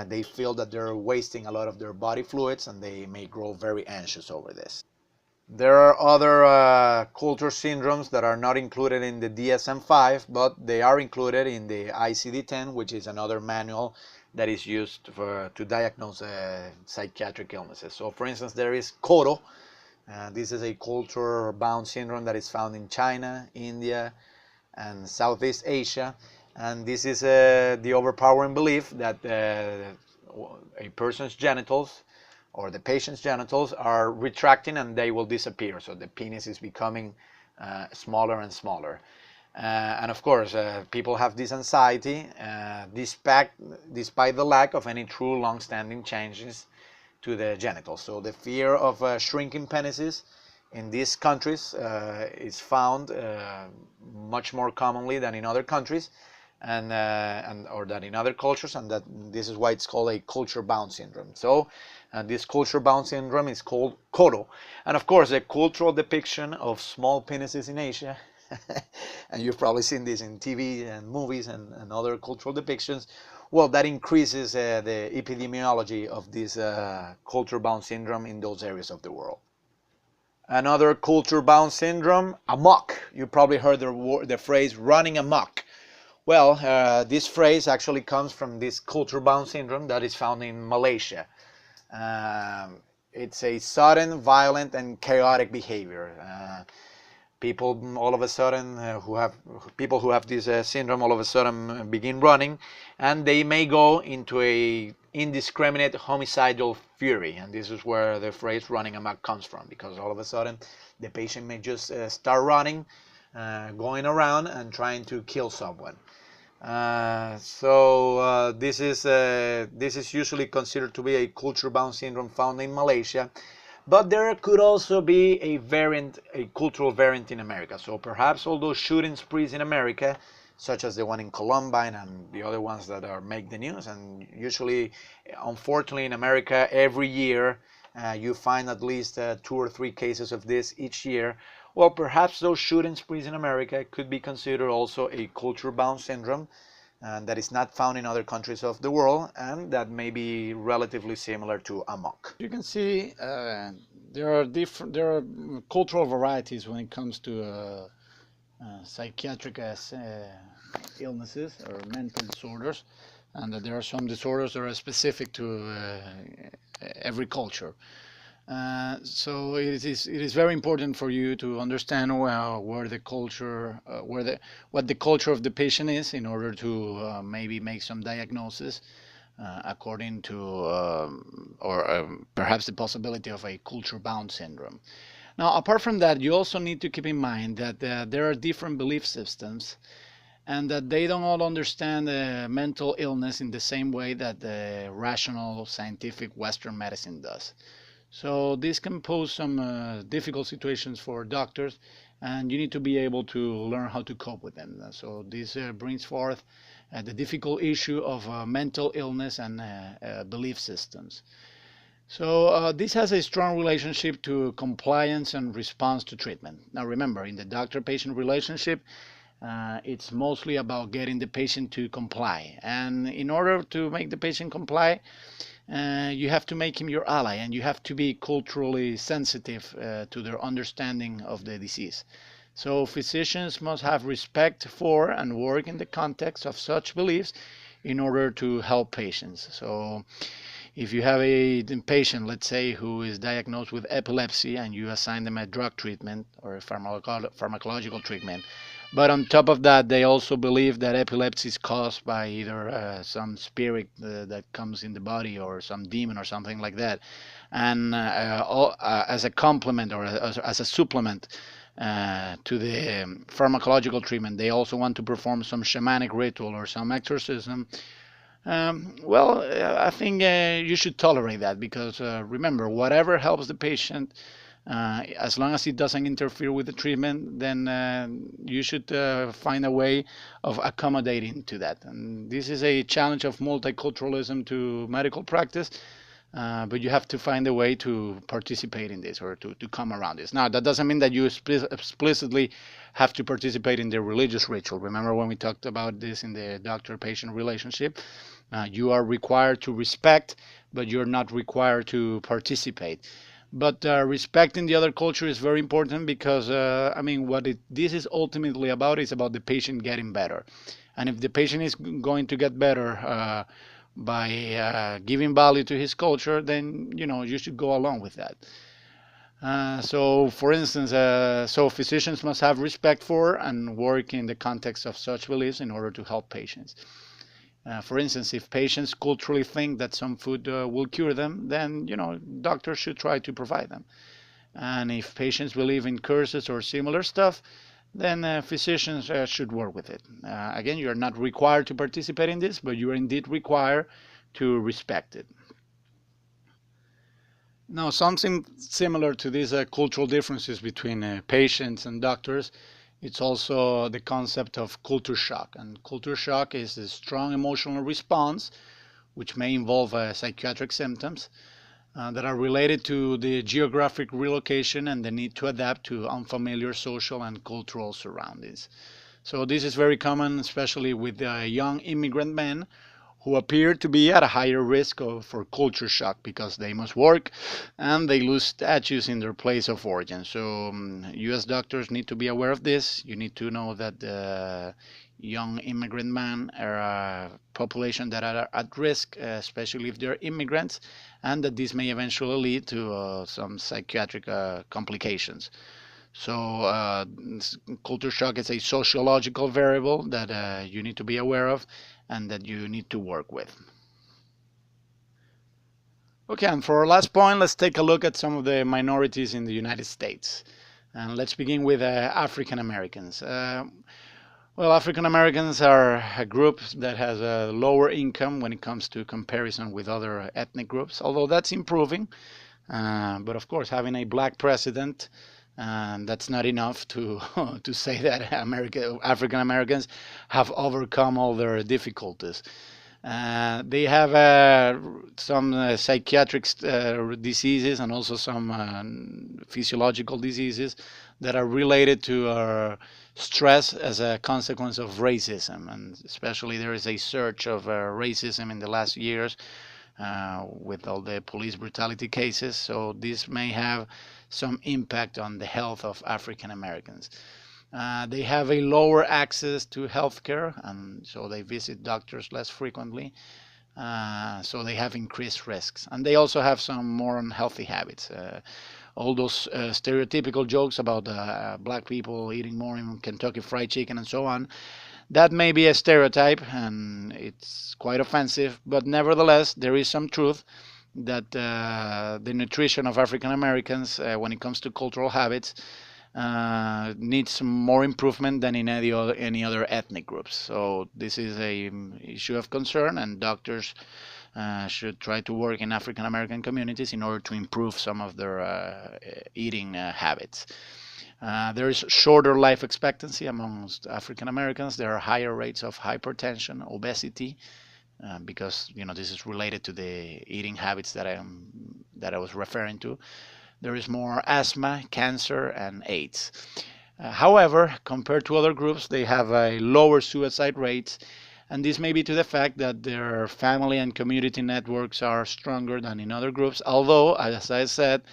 they feel that they're wasting a lot of their body fluids, and they may grow very anxious over this. There are other culture syndromes that are not included in the DSM-5, but they are included in the ICD-10, which is another manual that is used to diagnose psychiatric illnesses. So, for instance, there is Cotto. This is a culture-bound syndrome that is found in China, India, and Southeast Asia. And this is the overpowering belief that a person's genitals or the patient's genitals are retracting and they will disappear. So the penis is becoming smaller and smaller. And of course, people have this anxiety despite the lack of any true long-standing changes to the genitals. So the fear of shrinking penises in these countries is found much more commonly than in other countries, or than in other cultures, and that this is why it's called a culture-bound syndrome. So this culture-bound syndrome is called Cotto. And of course, the cultural depiction of small penises in Asia, and you've probably seen this in TV and movies and other cultural depictions, well, that increases the epidemiology of this culture-bound syndrome in those areas of the world. Another culture-bound syndrome, Amok. You probably heard the phrase running amok. Well, this phrase actually comes from this culture-bound syndrome that is found in Malaysia. It's a sudden, violent, and chaotic behavior. People all of a sudden people who have this syndrome all of a sudden begin running, and they may go into a indiscriminate homicidal fury, and this is where the phrase running amok comes from, because all of a sudden the patient may just start running, going around and trying to kill someone. This is usually considered to be a culture-bound syndrome found in Malaysia. But there could also be a cultural variant in America. So perhaps all those shooting sprees in America, such as the one in Columbine and the other ones that make the news, and usually, unfortunately, in America, every year you find at least 2 or 3 cases of this each year. Well, perhaps those shooting sprees in America could be considered also a culture-bound syndrome, and that is not found in other countries of the world, and that may be relatively similar to Amok. You can see there are cultural varieties when it comes to psychiatric illnesses or mental disorders, and that there are some disorders that are specific to every culture. So it is very important for you to understand where the culture, what the culture of the patient is, in order to maybe make some diagnosis according to perhaps the possibility of a culture-bound syndrome. Now, apart from that, you also need to keep in mind that there are different belief systems, and that they don't all understand mental illness in the same way that the rational, scientific Western medicine does. So this can pose some difficult situations for doctors, and you need to be able to learn how to cope with them. So this brings forth the difficult issue of mental illness and belief systems. So this has a strong relationship to compliance and response to treatment. Now remember, in the doctor-patient relationship, it's mostly about getting the patient to comply. And in order to make the patient comply, you have to make him your ally, and you have to be culturally sensitive to their understanding of the disease. So physicians must have respect for and work in the context of such beliefs in order to help patients. So if you have a patient, let's say, who is diagnosed with epilepsy and you assign them a drug treatment or a pharmacological treatment, but on top of that, they also believe that epilepsy is caused by either some spirit that comes in the body or some demon or something like that. And as a complement or as a supplement to the pharmacological treatment, they also want to perform some shamanic ritual or some exorcism. Well, I think you should tolerate that because remember, whatever helps the patient, as long as it doesn't interfere with the treatment, then you should find a way of accommodating to that. And this is a challenge of multiculturalism to medical practice, but you have to find a way to participate in this or to come around this. Now, that doesn't mean that you explicitly have to participate in the religious ritual. Remember when we talked about this in the doctor-patient relationship? You are required to respect, but you're not required to participate. But respecting the other culture is very important because, I mean, this is ultimately about is about the patient getting better. And if the patient is going to get better by giving value to his culture, then, you should go along with that. So, for instance, so physicians must have respect for and work in the context of such beliefs in order to help patients. For instance, if patients culturally think that some food will cure them, then doctors should try to provide them. And if patients believe in curses or similar stuff, then physicians should work with it. Again, you're not required to participate in this, but you are indeed required to respect it. Now, something similar to these cultural differences between patients and doctors, it's also the concept of culture shock. And culture shock is a strong emotional response, which may involve psychiatric symptoms that are related to the geographic relocation and the need to adapt to unfamiliar social and cultural surroundings. So this is very common, especially with young immigrant men who appear to be at a higher risk for culture shock because they must work and they lose status in their place of origin. So U.S. doctors need to be aware of this. You need to know that the young immigrant men are a population that are at risk, especially if they're immigrants, and that this may eventually lead to some psychiatric complications. So culture shock is a sociological variable that you need to be aware of and that you need to work with. Okay, and for our last point, let's take a look at some of the minorities in the United States. And let's begin with African Americans. Well, African Americans are a group that has a lower income when it comes to comparison with other ethnic groups, although that's improving. But of course, having a black president, that's not enough to to say that African Americans have overcome all their difficulties. They have some psychiatric diseases and also some physiological diseases that are related to stress as a consequence of racism. And especially there is a surge of racism in the last years with all the police brutality cases. So this may have some impact on the health of African Americans. They have a lower access to healthcare, and so they visit doctors less frequently. So they have increased risks, and they also have some more unhealthy habits. All those stereotypical jokes about black people eating more in Kentucky Fried Chicken and so on, that may be a stereotype, and it's quite offensive. But nevertheless, there is some truth that the nutrition of African Americans, when it comes to cultural habits, needs more improvement than in any other ethnic groups. So this is a issue of concern, and doctors should try to work in African American communities in order to improve some of their eating habits. There is shorter life expectancy amongst African Americans. There are higher rates of hypertension, obesity, because this is related to the eating habits that I was referring to. There is more asthma, cancer, and AIDS. However, compared to other groups, they have a lower suicide rates, And this may be to the fact that their family and community networks are stronger than in other groups, although, as I said,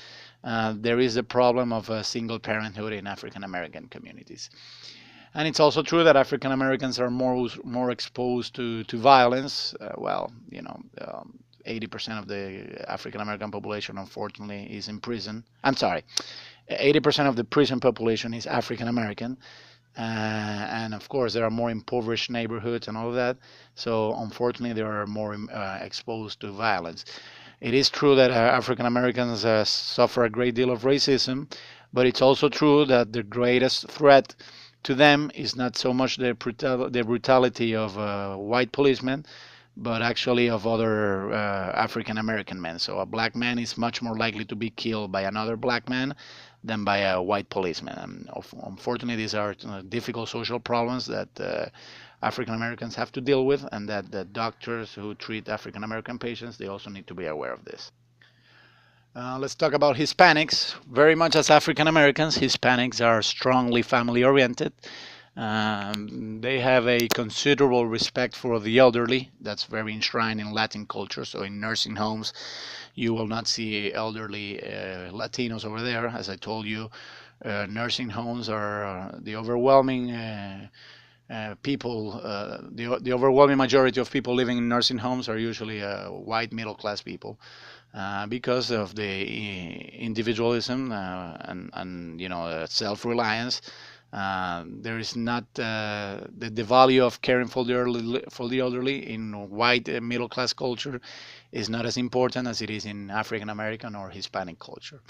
there is a problem of single parenthood in African American communities. And it's also true that African Americans are more exposed to violence. 80% of the African American population, unfortunately, is in prison. I'm sorry, 80% of the prison population is African American. And of course, there are more impoverished neighborhoods and all of that. So unfortunately, they are more exposed to violence. It is true that African Americans suffer a great deal of racism, but it's also true that the greatest threat to them is not so much the brutality of white policemen, but actually of other African American men. So a black man is much more likely to be killed by another black man than by a white policeman. And unfortunately, these are difficult social problems that African Americans have to deal with, and that the doctors who treat African American patients, they also need to be aware of this. Let's talk about Hispanics. Very much as African Americans, Hispanics are strongly family oriented. They have a considerable respect for the elderly. That's very enshrined in Latin culture. So in nursing homes, you will not see elderly Latinos over there. As I told you, nursing homes are the overwhelming people. The overwhelming majority of people living in nursing homes are usually white middle class people. Because of the individualism and self-reliance, there is not the value of caring for the elderly in white middle class culture is not as important as it is in African American or Hispanic culture.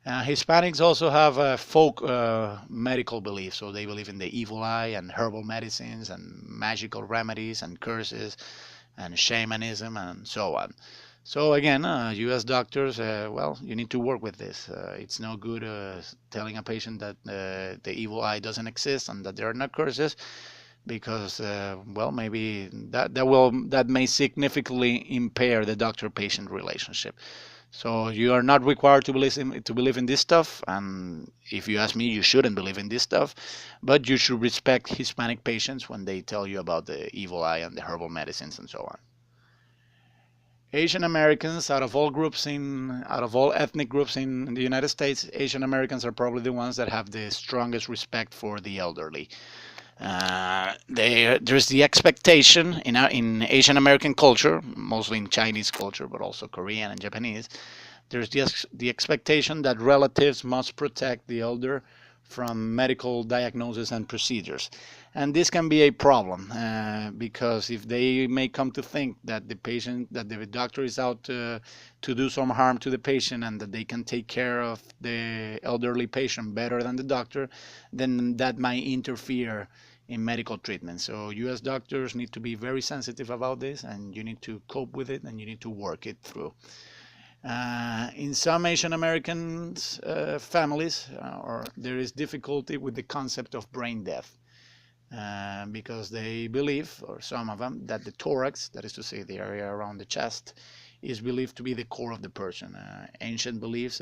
Hispanics also have folk medical beliefs, so they believe in the evil eye and herbal medicines and magical remedies and curses and shamanism and so on. So again, U.S. doctors, you need to work with this. It's no good telling a patient that the evil eye doesn't exist and that there are no curses, because maybe that may significantly impair the doctor-patient relationship. So you are not required to believe in this stuff, and if you ask me, you shouldn't believe in this stuff, but you should respect Hispanic patients when they tell you about the evil eye and the herbal medicines and so on. Asian Americans, out of all ethnic groups in the United States, Asian Americans are probably the ones that have the strongest respect for the elderly. There's the expectation in Asian American culture, mostly in Chinese culture, but also Korean and Japanese. There's the expectation that relatives must protect the elder from medical diagnosis and procedures. And this can be a problem because if they may come to think that the doctor is out to do some harm to the patient and that they can take care of the elderly patient better than the doctor, then that might interfere in medical treatment. So U.S. doctors need to be very sensitive about this, and you need to cope with it and you need to work it through. In some Asian American families, there is difficulty with the concept of brain death. Because they believe, or some of them, that the thorax, that is to say the area around the chest, is believed to be the core of the person. There were ancient beliefs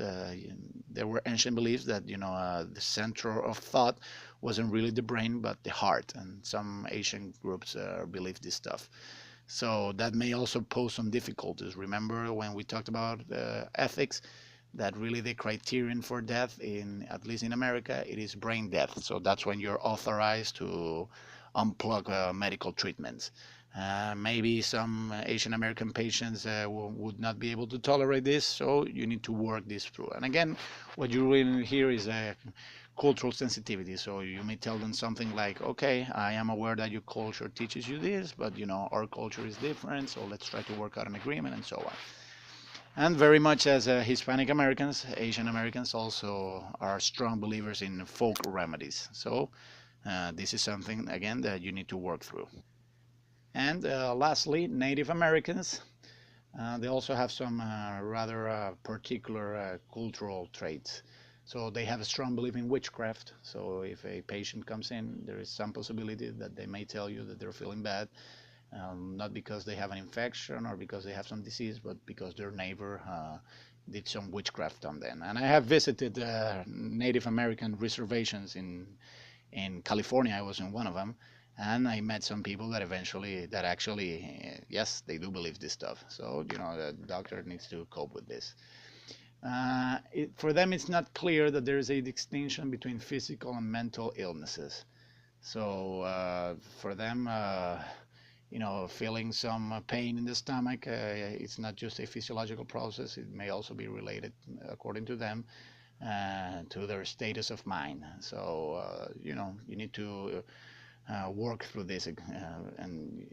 that the center of thought wasn't really the brain but the heart, and some Asian groups believe this stuff. So that may also pose some difficulties. Remember when we talked about ethics, that really the criterion for death, at least in America, it is brain death. So that's when you're authorized to unplug medical treatments. Maybe some Asian American patients would not be able to tolerate this, so you need to work this through. And again, what you really hear is a cultural sensitivity. So you may tell them something like, okay, I am aware that your culture teaches you this, but our culture is different, so let's try to work out an agreement and so on. And very much as Hispanic Americans, Asian Americans also are strong believers in folk remedies. So this is something, again, that you need to work through. And lastly, Native Americans. They also have some rather particular cultural traits. So they have a strong belief in witchcraft. So if a patient comes in, there is some possibility that they may tell you that they're feeling bad. Not because they have an infection or because they have some disease, but because their neighbor did some witchcraft on them. And I have visited Native American reservations in California. I was in one of them, And I met some people that actually, yes, they do believe this stuff. So, the doctor needs to cope with this. For them, it's not clear that there is a distinction between physical and mental illnesses. So, for them, feeling some pain in the stomach, it's not just a physiological process. It may also be related, according to them, to their status of mind. So, you need to work through this, and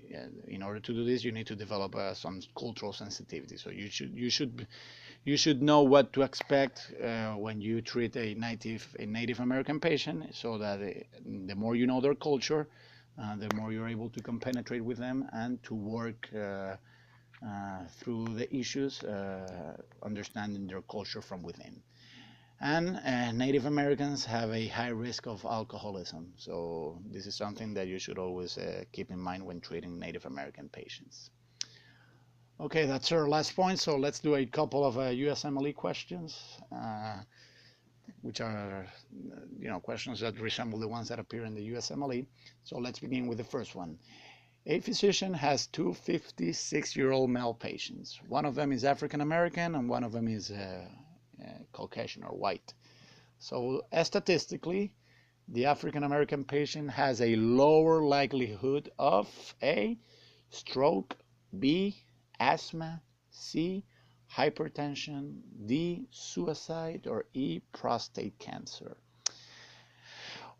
in order to do this, you need to develop some cultural sensitivity. So you should know what to expect when you treat a Native American patient, so that the more you know their culture, the more you're able to compenetrate with them and to work through the issues, understanding their culture from within. And Native Americans have a high risk of alcoholism, so this is something that you should always keep in mind when treating Native American patients. Okay, that's our last point, so let's do a couple of USMLE questions, which are questions that resemble the ones that appear in the USMLE. So let's begin with the first one. A physician has two 56-year-old male patients. One of them is African American and one of them is Caucasian or white. So statistically, the African American patient has a lower likelihood of A, stroke, B, asthma, C, hypertension, D, suicide, or E, prostate cancer.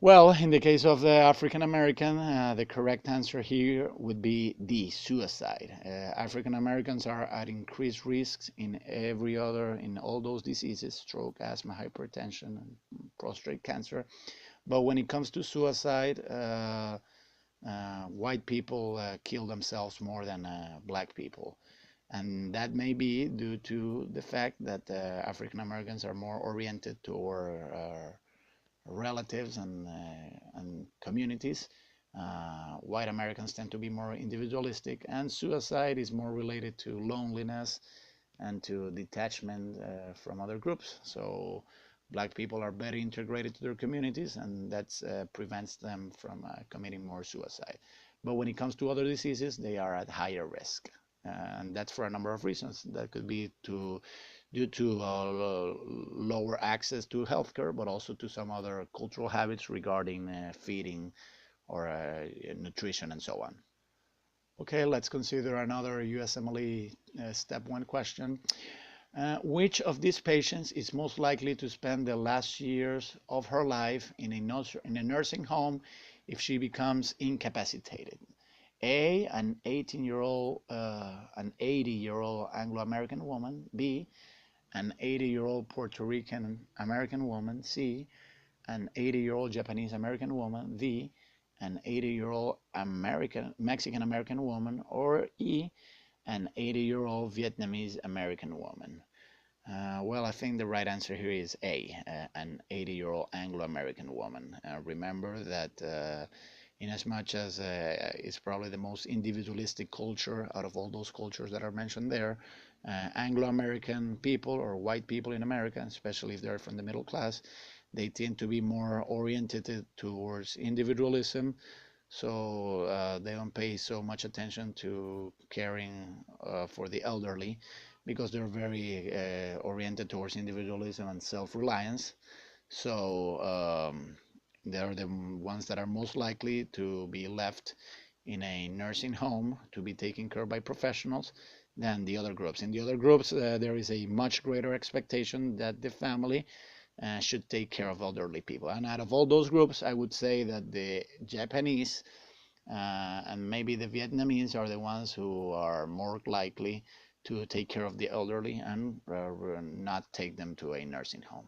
Well, in the case of the African American, the correct answer here would be D, suicide. African Americans are at increased risks in all those diseases, stroke, asthma, hypertension, and prostate cancer. But when it comes to suicide, white people kill themselves more than black people. And that may be due to the fact that African Americans are more oriented toward relatives and communities. White Americans tend to be more individualistic, and suicide is more related to loneliness and to detachment from other groups. So black people are better integrated to their communities, and that prevents them from committing more suicide. But when it comes to other diseases, they are at higher risk. And that's for a number of reasons. That could be due to lower access to healthcare, but also to some other cultural habits regarding feeding or nutrition and so on. Okay, let's consider another USMLE step one question. Which of these patients is most likely to spend the last years of her life in a nursing home if she becomes incapacitated? A, an 80-year-old Anglo-American woman. B, an 80-year-old Puerto Rican American woman. C, an 80-year-old Japanese American woman. D, an 80-year-old Mexican American woman. Or E, an 80-year-old Vietnamese American woman. Well, I think the right answer here is A, an 80-year-old Anglo-American woman. Remember that in as much as it's probably the most individualistic culture out of all those cultures that are mentioned there, Anglo-American people or white people in America, especially if they're from the middle class, they tend to be more oriented towards individualism. So they don't pay so much attention to caring for the elderly because they're very oriented towards individualism and self-reliance. So they're the ones that are most likely to be left in a nursing home to be taken care of by professionals than the other groups. In the other groups, there is a much greater expectation that the family should take care of elderly people. And out of all those groups, I would say that the Japanese and maybe the Vietnamese are the ones who are more likely to take care of the elderly and not take them to a nursing home.